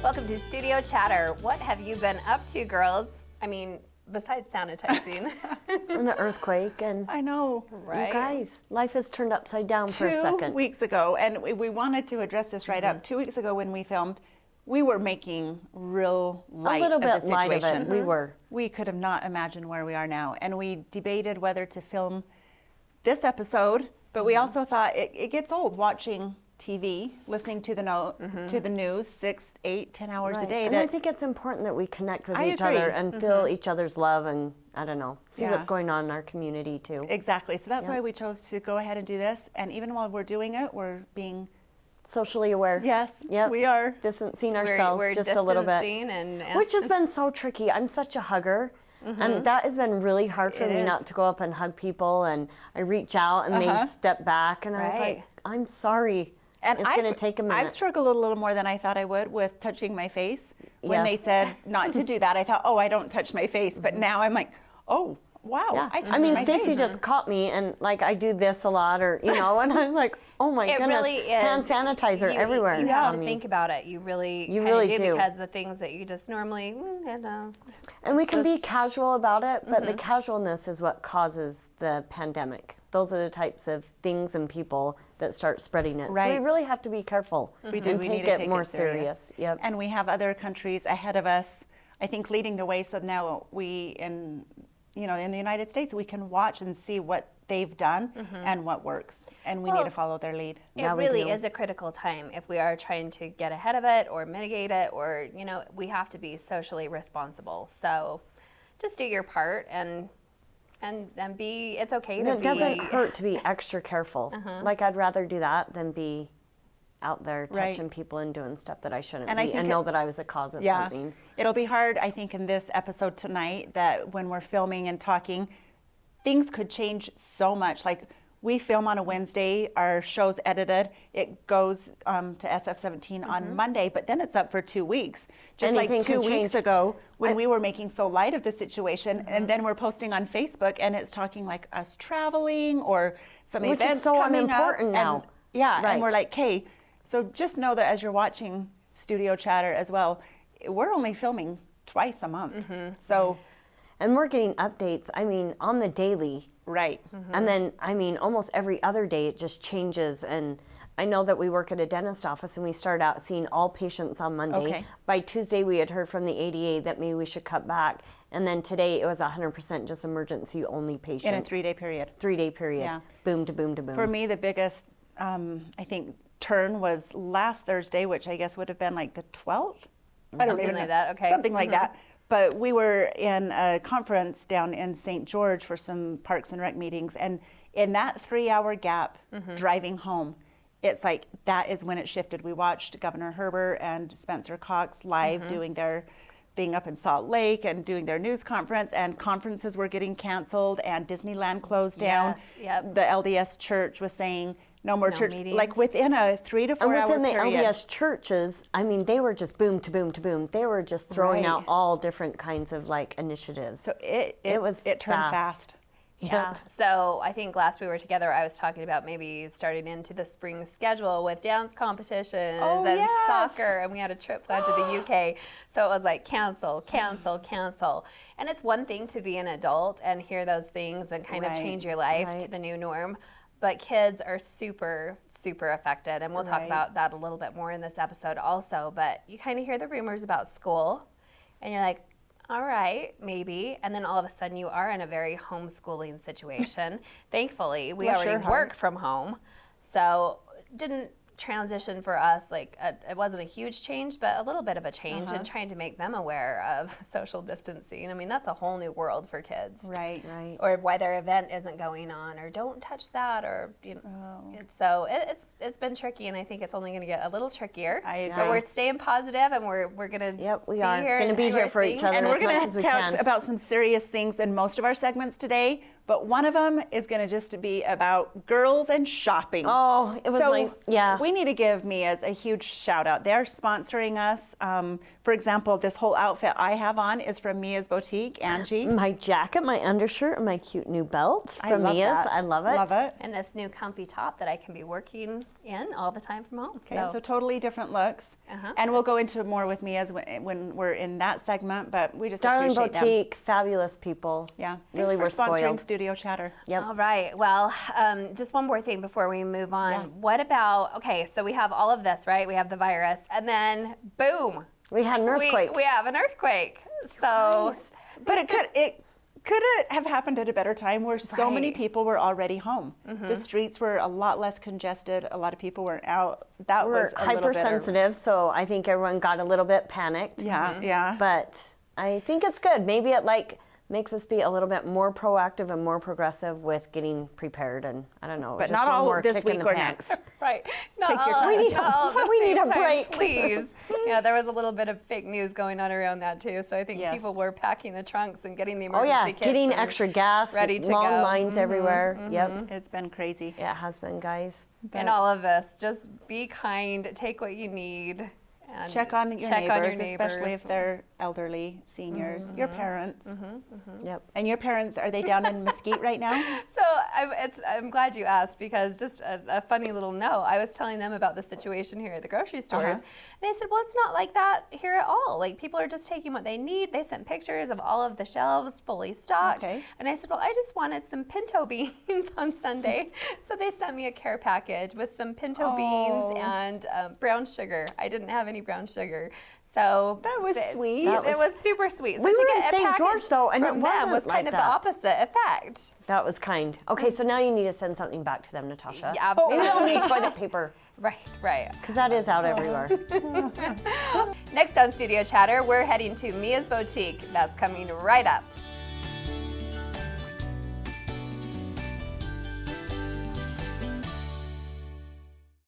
Welcome to Studio Chatter. What have you been up to, girls? I mean, besides sanitizing. And the earthquake and I know. Right? you guys, life is turned upside down for a 2 second. weeks ago, and we wanted to address this right up. 2 weeks ago when we filmed, we were making real light A little of bit the light of situation. it. We were. We could have not imagined where we are now. And we debated whether to film this episode, but we also thought it gets old watching TV, listening to the news 6, 8, 10 hours a Right. day. And I think it's important that we connect with I each agree. other and feel each other's love and, I don't know, see Yeah. what's going on in our community too. Exactly. So that's Yeah. why we chose to go ahead and do this. And even while we're doing it, we're being, Socially aware. yes, Yep. we are. Distancing ourselves We're just a little bit. distancing and Which has been so tricky. I'm such a hugger. And that has been really hard for It me is. not to go up and hug people. And I reach out and they step back. And I was Right. like, I'm sorry. And it's going to take a minute. I've struggled a little more than I thought I would with touching my face. When they Yes. said not to do that, I thought, oh, I don't touch my face. But now I'm like, oh, wow, Yeah. I touched I mean, my Stacy face. just caught me, and like I do this a lot, or and I'm like, oh my it goodness, really is. hand sanitizer You- everywhere. You have on to me. think about it. You really You kinda really do, do. because the things that you just normally, And we it's can be just- casual about it, but the casualness is what causes the pandemic. Those are the types of things and people that start spreading it. So Right. we really have to be careful We do. and We take need to it take more it serious. serious. Yep. And we have other countries ahead of us, I think, leading the way. So now in the United States, we can watch and see what they've done and what works. And we need Well, to follow their lead. it Yeah, we really do. is a critical time if we are trying to get ahead of it or mitigate it, or we have to be socially responsible. So just do your part and be. It's okay And to it be. doesn't hurt to be extra careful. Like I'd rather do that than be out there Right. touching people and doing stuff that I shouldn't And I be think and know that I was a cause of Yeah, something. it'll be hard, I think, in this episode tonight that when we're filming and talking, things could change so much. Like we film on a Wednesday, our show's edited, it goes to SF17 on Monday, but then it's up for 2 weeks. Just Anything like 2 can weeks change. ago when we were making so light of the situation, and then we're posting on Facebook and it's talking like us traveling or some Which is events so coming unimportant up. now. And, yeah, Right. and we're like, hey, so just know that as you're watching Studio Chatter as well, we're only filming twice a month. So, And we're getting updates, I mean, on the daily. right. And then, I mean, almost every other day it just changes. And I know that we work at a dentist office and we start out seeing all patients on Monday. Okay. By Tuesday, we had heard from the ADA that maybe we should cut back. And then today it was 100% just emergency only patients. In a 3-day period. 3-day period. Yeah. Boom to boom to boom. For me, the biggest, I think, turn was last Thursday, which I guess would have been like the 12th? I don't Something even like know. that, okay. Something like that. But we were in a conference down in St. George for some Parks and Rec meetings. And in that 3-hour gap driving home, it's like that is when it shifted. We watched Governor Herbert and Spencer Cox live doing their thing up in Salt Lake and doing their news conference, and conferences were getting canceled and Disneyland closed down. Yes, yep. The LDS church was saying no more No church, meetings. like within a 3 to 4 and hour within the period. LDS churches, I mean, they were just boom to boom to boom. They were just throwing Right. out all different kinds of like initiatives. So it was turned fast. Yeah. So I think last we were together, I was talking about maybe starting into the spring schedule with dance competitions Oh, and yes. soccer, and we had a trip planned to the UK. So it was like cancel, cancel, cancel. And it's one thing to be an adult and hear those things and kind of Right. change your life to Right. the new norm. But kids are super, super affected. And we'll talk Right. about that a little bit more in this episode also. But you kind of hear the rumors about school and you're like, all right, maybe. And then all of a sudden you are in a very homeschooling situation. Thankfully, we Bless already your heart. work from home. So didn't transition for us, like it wasn't a huge change, but a little bit of a change and trying to make them aware of social distancing. I mean, that's a whole new world for kids. Right. Right. Or why their event isn't going on, or don't touch that, or it's been tricky, and I think it's only going to get a little trickier. I But agree. we're staying positive, and we're gonna Yep, we be are. here Gonna and be do here our for each thing. other. And we're as much going as to we talk can. about some serious things in most of our segments today, but one of them is going to just be about girls and shopping. Oh, it was so like, yeah. We need to give Mia's a huge shout out. They're sponsoring us. For example, this whole outfit I have on is from Mia's Boutique, Angie. My jacket, my undershirt, and my cute new belt I from love Mia's. that. I love it. Love it. And this new comfy top that I can be working in all the time from home. Okay, so totally different looks. And we'll go into more with Mia's when we're in that segment, but we just Darling appreciate them. Boutique, fabulous people. Yeah, Really, thanks we're for sponsoring spoiled. Studio Chatter. Yep. All right. Well, just one more thing before we move on. Yeah. What about, okay, so we have all of this, right? We have the virus, and then boom. We had an earthquake. We have an earthquake. So, But it could have happened at a better time where so many Right. people were already home. The streets were a lot less congested. A lot of people weren't out. That We're was a little bit. hypersensitive, so I think everyone got a little bit panicked. Yeah, yeah. But I think it's good. Maybe it makes us be a little bit more proactive and more progressive with getting prepared. And I don't know. But just not one all more this kick in week the or pants. next. right. Not Take your all- time. We need a- not all at the we need same a time, break. Please. Yeah, there was a little bit of fake news going on around that too. So I think Yes. people were packing the trunks and getting the Oh emergency yeah, kits getting and extra gas, ready to long go. lines everywhere. Yep. It's been crazy. Yeah, it has been, guys. And all of this, just be kind, take what you need. And Check on your check neighbors, on your especially neighbors. if they're elderly, seniors, your parents. Yep. And your parents, are they down in Mesquite right now? So I'm glad you asked, because just a funny little note. I was telling them about the situation here at the grocery stores, and they said, well, it's not like that here at all. Like, people are just taking what they need. They sent pictures of all of the shelves fully stocked. Okay. And I said, well, I just wanted some pinto beans on Sunday. So they sent me a care package with some pinto beans and brown sugar. I didn't have any brown sugar. So That was sweet. That it was super sweet. So We to were in get a St. George, package though, and it from them wasn't was kind like of that. the opposite effect. That was kind. Okay, so now you need to send something back to them, Natasha. Yeah, absolutely. Maybe they'll need toilet paper, Right. because that is out everywhere. Next on Studio Chatter, we're heading to Mia's Boutique. That's coming right up.